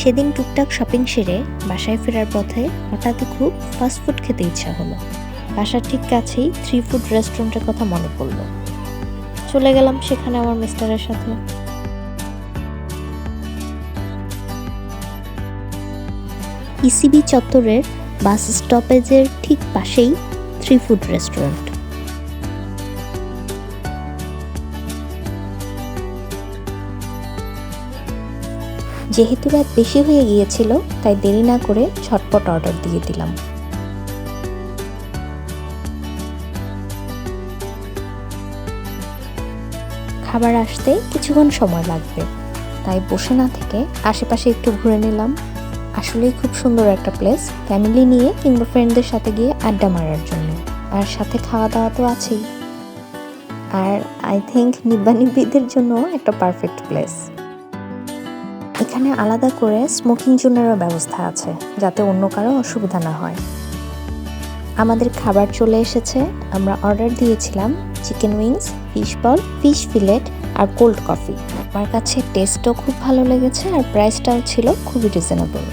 সেদিন টুকটাক শপিং সেরে বাসায় ফেরার পথে হঠাৎই খুব ফাস্টফুড খেতে ইচ্ছা হলো। বাসার ঠিক কাছেই 3 ফুড রেস্টুরেন্টের কথা মনে পড়লো। চলে গেলাম সেখানে আমার মিস্টারের সাথে। ইসিবি চত্বরের বাস স্টপেজের ঠিক পাশেই 3 ফুড রেস্টুরেন্ট। যেহেতু রাত বেশি হয়ে গিয়েছিল তাই দেরি না করে ঝটপট অর্ডার দিয়ে দিলাম। খাবার আসতে কিছুক্ষণ সময় লাগবে, তাই বসে না থেকে আশেপাশে একটু ঘুরে নিলাম। আসলেই খুব সুন্দর একটা প্লেস, ফ্যামিলি নিয়ে কিংবা ফ্রেন্ডদের সাথে গিয়ে আড্ডা মারার জন্য। আর সাথে খাওয়া দাওয়া তো আছেই। আর আই থিঙ্ক নিব্বানিব্বিদের জন্য একটা পারফেক্ট প্লেস। এখানে আলাদা করে স্মোকিং জোনেরও ব্যবস্থা আছে, যাতে অন্য কারো অসুবিধা না হয়। আমাদের খাবার চলে এসেছে। আমরা অর্ডার দিয়েছিলাম chicken wings, fish ball, fish fillet আর কোল্ড কফি। আমার কাছে টেস্টও খুব ভালো লেগেছে আর প্রাইসটাও ছিল খুবই রিজনেবল।